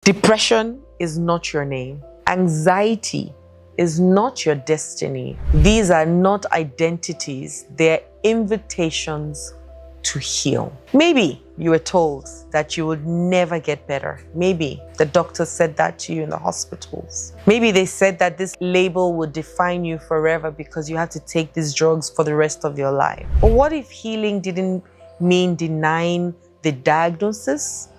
Depression is not your name. Anxiety is not your destiny. These are not identities. They're invitations to heal. Maybe you were told that you would never get better. Maybe the doctor said that to you in the hospitals. Maybe they said that this label would define you forever because you have to take these drugs for the rest of your life. But what if healing didn't mean denying the diagnosis,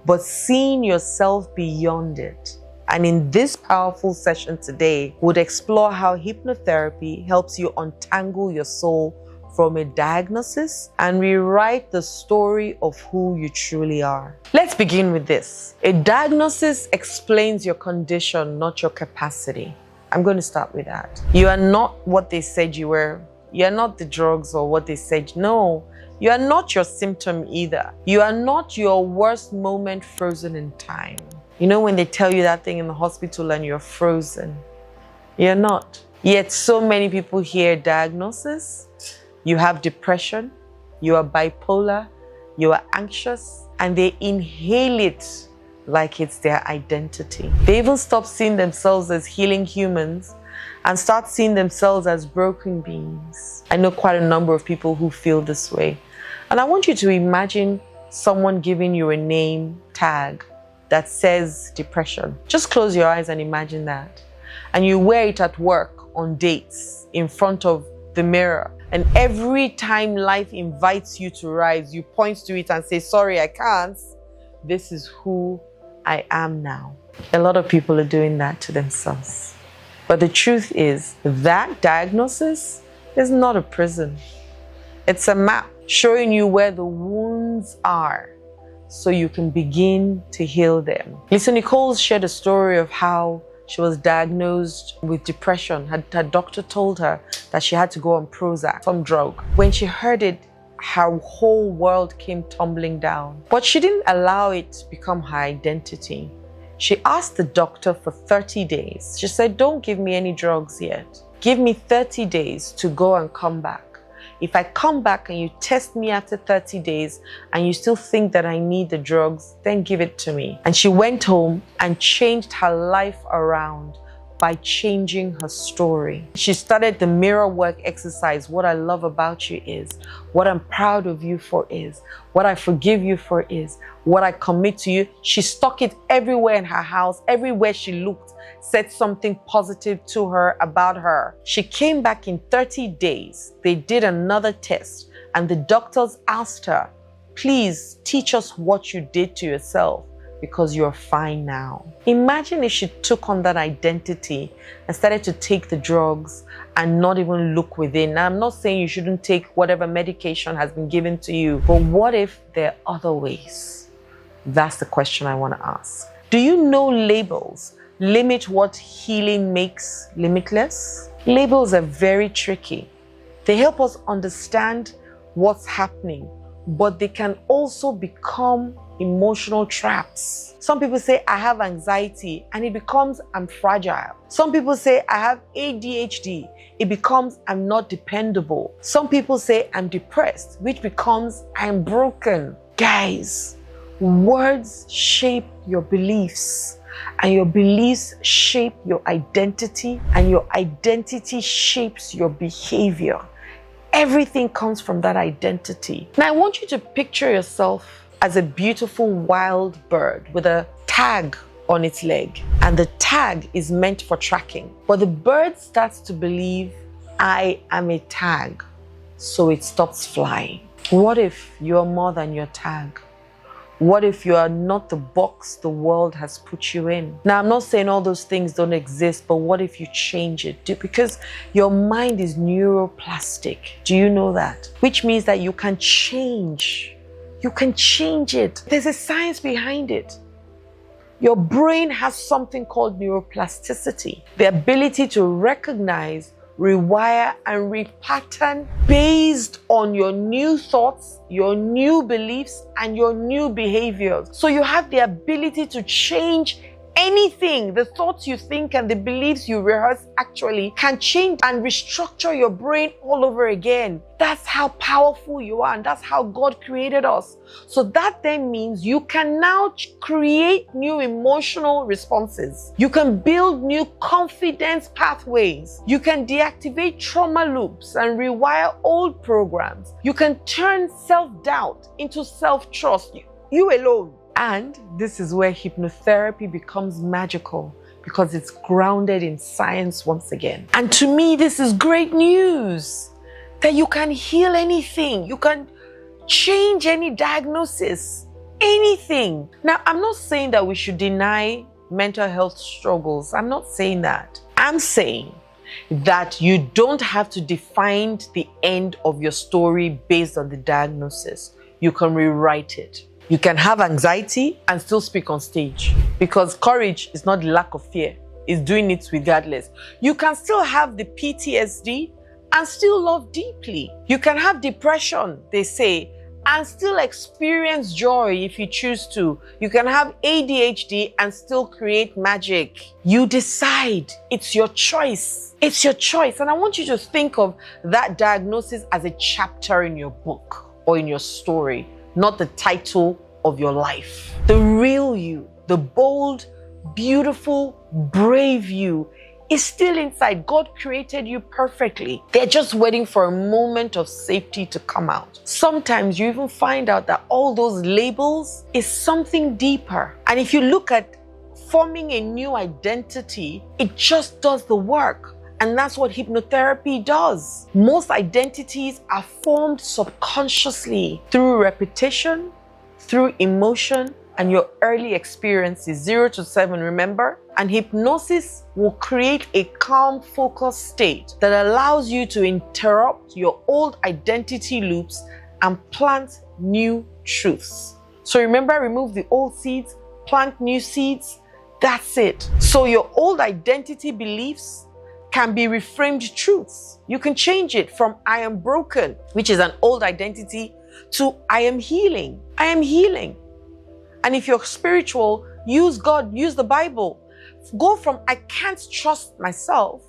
but seeing yourself beyond it? And in this powerful session today, we'll explore how hypnotherapy helps you untangle your soul from a diagnosis and rewrite the story of who you truly are. Let's begin with this. A diagnosis explains your condition, not your capacity. I'm going to start with that. You are not what they said you were. You are not the drugs or what they said. No, you are not your symptom either. You are not your worst moment frozen in time. You know when they tell you that thing in the hospital and you're frozen? You're not. Yet so many people hear diagnosis. You have depression, you are bipolar, you are anxious, and they inhale it like it's their identity. They even stop seeing themselves as healing humans and start seeing themselves as broken beings. I know quite a number of people who feel this way. And I want you to imagine someone giving you a name tag that says depression. Just close your eyes and imagine that. And you wear it at work, on dates, in front of the mirror. And every time life invites you to rise, you point to it and say, sorry, I can't. This is who I am now. A lot of people are doing that to themselves. But the truth is that diagnosis is not a prison. It's a map showing you where the wounds are so you can begin to heal them. Lisa Nichols shared a story of how she was diagnosed with depression. Her doctor told her that she had to go on Prozac, some drug. When she heard it, her whole world came tumbling down. But she didn't allow it to become her identity. She asked the doctor for 30 days. She said, don't give me any drugs yet. Give me 30 days to go and come back. If I come back and you test me after 30 days and you still think that I need the drugs, then give it to me. And she went home and changed her life around by changing her story. She started the mirror work exercise. What I love about you is, what I'm proud of you for is, what I forgive you for is, what I commit to you. She stuck it everywhere in her house. Everywhere she looked, said something positive to her about her. She came back in 30 days. They did another test and the doctors asked her, please teach us what you did to yourself because you're fine now. Imagine if she took on that identity and started to take the drugs and not even look within. Now, I'm not saying you shouldn't take whatever medication has been given to you, but what if there are other ways? That's the question I want to ask. Do you know labels limit what healing makes limitless? Labels are very tricky. They help us understand what's happening, but they can also become emotional traps. Some people say, I have anxiety, and it becomes, I'm fragile. Some people say, I have ADHD. It becomes, I'm not dependable. Some people say, I'm depressed, which becomes, I'm broken. Guys, words shape your beliefs, and your beliefs shape your identity, and your identity shapes your behavior. Everything comes from that identity. Now, I want you to picture yourself as a beautiful wild bird with a tag on its leg. And the tag is meant for tracking. But the bird starts to believe, I am a tag, so it stops flying. What if you're more than your tag? What if you are not the box the world has put you in? Now, I'm not saying all those things don't exist, but what if you change it? Because your mind is neuroplastic. Do you know that? Which means that you can change. You can change it. There's a science behind it. Your brain has something called neuroplasticity, the ability to recognize, rewire, and repattern based on your new thoughts, your new beliefs, and your new behaviors. So you have the ability to change Anything, the thoughts you think and the beliefs you rehearse actually can change and restructure your brain all over again. That's how powerful you are, and that's how God created us. So that then means you can now create new emotional responses. You can build new confidence pathways. You can deactivate trauma loops and rewire old programs. You can turn self-doubt into self-trust. You alone. And this is where hypnotherapy becomes magical, because it's grounded in science once again. And to me, this is great news, that you can heal anything. You can change any diagnosis, anything. Now, I'm not saying that we should deny mental health struggles. I'm not saying that. I'm saying that you don't have to define the end of your story based on the diagnosis. You can rewrite it. You can have anxiety and still speak on stage, because courage is not the lack of fear. It's doing it regardless. You can still have the PTSD and still love deeply. You can have depression, they say, and still experience joy if you choose to. You can have ADHD and still create magic. You decide. It's your choice. It's your choice. And I want you to think of that diagnosis as a chapter in your book or in your story, not the title of your life. The real you, the bold, beautiful, brave you is still inside. God created you perfectly. They're just waiting for a moment of safety to come out. Sometimes you even find out that all those labels is something deeper. And if you look at forming a new identity, it just does the work. And that's what hypnotherapy does. Most identities are formed subconsciously through repetition, through emotion, and your early experiences, 0 to 7, remember? And hypnosis will create a calm, focused state that allows you to interrupt your old identity loops and plant new truths. So remember, remove the old seeds, plant new seeds. That's it. So your old identity beliefs can be reframed truths. You can change it from I am broken, which is an old identity, to I am healing. I am healing. And if you're spiritual, use God, use the Bible. Go from I can't trust myself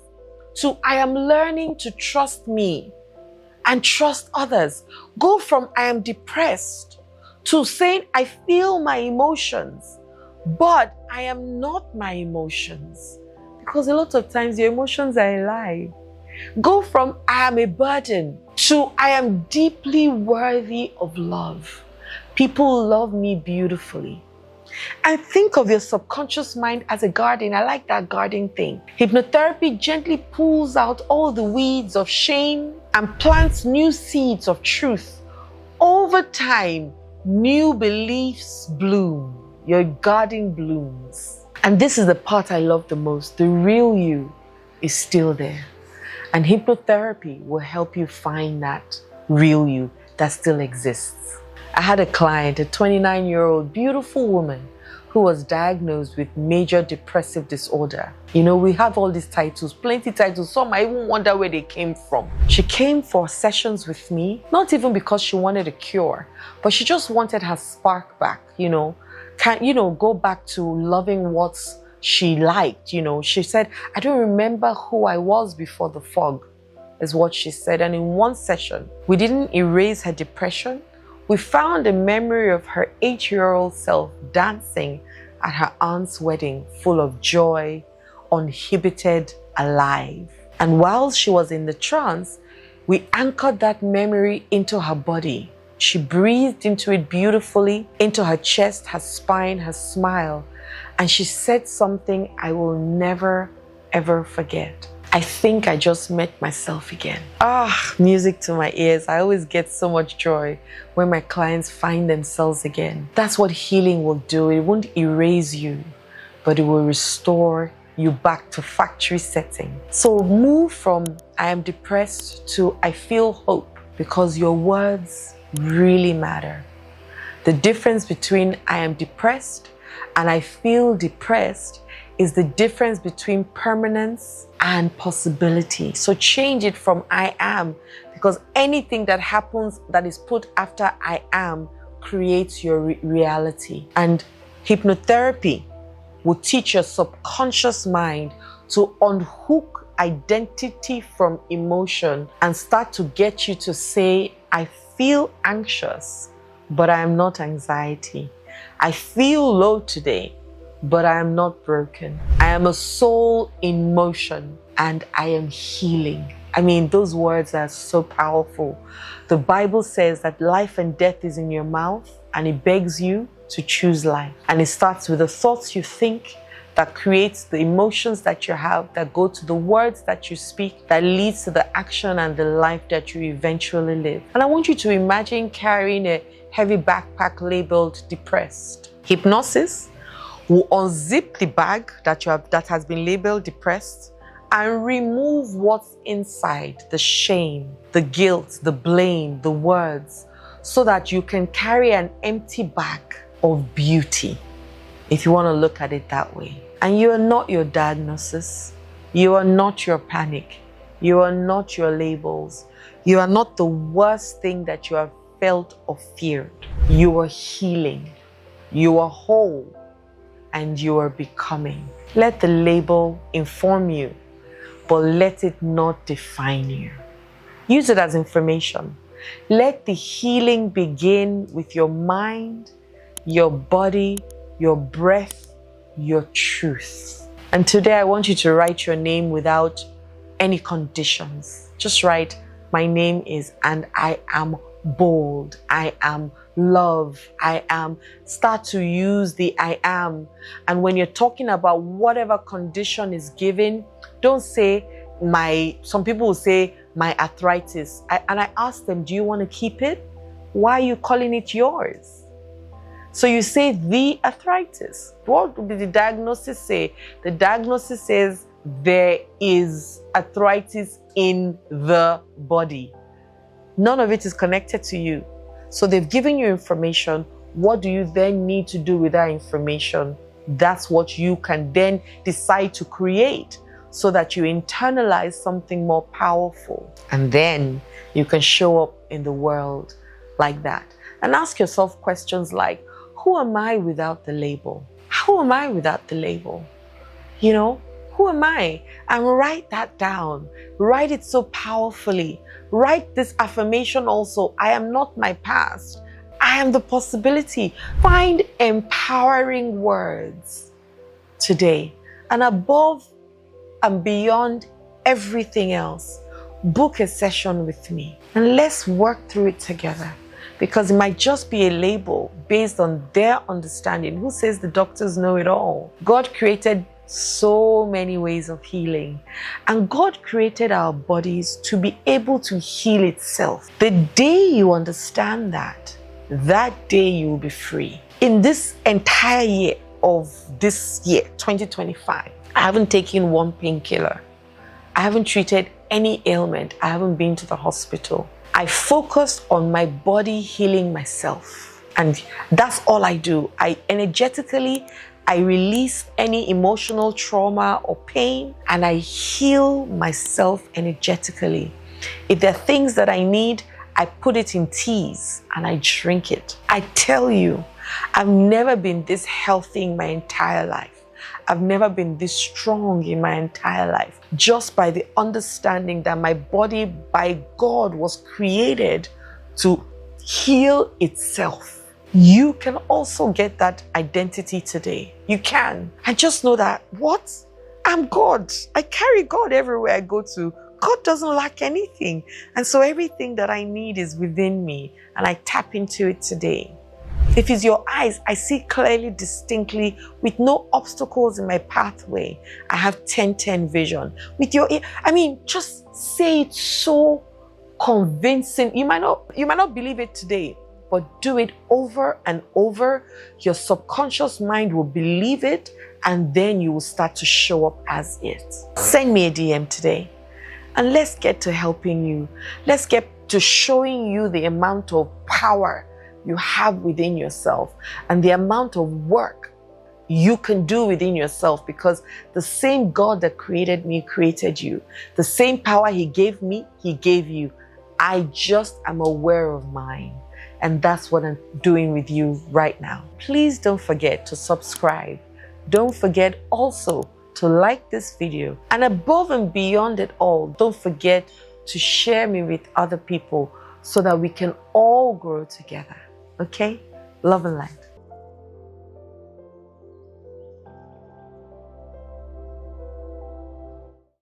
to I am learning to trust me and trust others. Go from I am depressed to saying I feel my emotions, but I am not my emotions. Because a lot of times your emotions are a lie. Go from I am a burden to I am deeply worthy of love. People love me beautifully. And think of your subconscious mind as a garden. I like that garden thing. Hypnotherapy gently pulls out all the weeds of shame and plants new seeds of truth. Over time, new beliefs bloom. Your garden blooms. And this is the part I love the most. The real you is still there. And hypnotherapy will help you find that real you that still exists. I had a client, a 29-year-old beautiful woman who was diagnosed with major depressive disorder. You know, we have all these titles, plenty titles. Some I even wonder where they came from. She came for sessions with me, not even because she wanted a cure, but she just wanted her spark back, go back to loving what she liked. She said, I don't remember who I was before the fog, is what she said. And in one session, we didn't erase her depression. We found a memory of her 8-year-old self dancing at her aunt's wedding, full of joy, uninhibited, alive. And while she was in the trance, we anchored that memory into her body. She breathed into it beautifully, into her chest, her spine, her smile. And she said something I will never, ever forget. I think I just met myself again. Music to my ears. I always get so much joy when my clients find themselves again. That's what healing will do. It won't erase you, but it will restore you back to factory setting. So move from I am depressed to I feel hope, because your words really matter. The difference between I am depressed and I feel depressed is the difference between permanence and possibility. So change it from I am, because anything that happens that is put after I am creates your reality. And hypnotherapy will teach your subconscious mind to unhook identity from emotion and start to get you to say, I feel anxious, but I am not anxiety. I feel low today, but I am not broken. I am a soul in motion and I am healing. I mean, those words are so powerful. The Bible says that life and death is in your mouth, and it begs you to choose life. And it starts with the thoughts you think that creates the emotions that you have, that go to the words that you speak, that leads to the action and the life that you eventually live. And I want you to imagine carrying a heavy backpack labeled depressed. Hypnosis will unzip the bag that has been labeled depressed and remove what's inside, the shame, the guilt, the blame, the words, so that you can carry an empty bag of beauty, if you want to look at it that way. And you are not your diagnosis. You are not your panic. You are not your labels. You are not the worst thing that you have felt or feared. You are healing. You are whole. And you are becoming. Let the label inform you, but let it not define you. Use it as information. Let the healing begin with your mind, your body, your breath, your truth. And today I want you to write your name without any conditions. Just write, my name is, and I am bold. I am love. I am. Start to use the I am. And when you're talking about whatever condition is given, don't say some people will say my arthritis. And I ask them, do you want to keep it? Why are you calling it yours? So you say the arthritis. What did the diagnosis say? The diagnosis says there is arthritis in the body. None of it is connected to you. So they've given you information. What do you then need to do with that information? That's what you can then decide to create, so that you internalize something more powerful. And then you can show up in the world like that. And ask yourself questions like, who am I without the label? Who am I without the label? You know, who am I? And write that down. Write it so powerfully. Write this affirmation also. I am not my past. I am the possibility. Find empowering words today. And above and beyond everything else, book a session with me and let's work through it together. Because it might just be a label based on their understanding. Who says the doctors know it all? God created so many ways of healing. And God created our bodies to be able to heal itself. The day you understand that day you will be free. In this entire year of this year, 2025, I haven't taken one painkiller. I haven't treated any ailment. I haven't been to the hospital. I focused on my body healing myself. And that's all I do. I release any emotional trauma or pain, and I heal myself energetically. If there are things that I need, I put it in teas and I drink it. I tell you, I've never been this healthy in my entire life. I've never been this strong in my entire life, just by the understanding that my body by God was created to heal itself. You can also get that identity today. You can. And just know that, what? I'm God. I carry God everywhere I go to. God doesn't lack anything. And so everything that I need is within me, and I tap into it today. If it's your eyes, I see clearly, distinctly, with no obstacles in my pathway. I have 10-10 vision. With your ear, just say it so convincing. You might not believe it today, but do it over and over. Your subconscious mind will believe it, and then you will start to show up as it. Send me a DM today, and let's get to helping you. Let's get to showing you the amount of power you have within yourself and the amount of work you can do within yourself, because the same God that created me created you. The same power He gave me, He gave you. I just am aware of mine. And that's what I'm doing with you right now. Please don't forget to subscribe, Don't forget also to like this video, and above and beyond it all, don't forget to share me with other people so that we can all grow together. Okay? Love and light.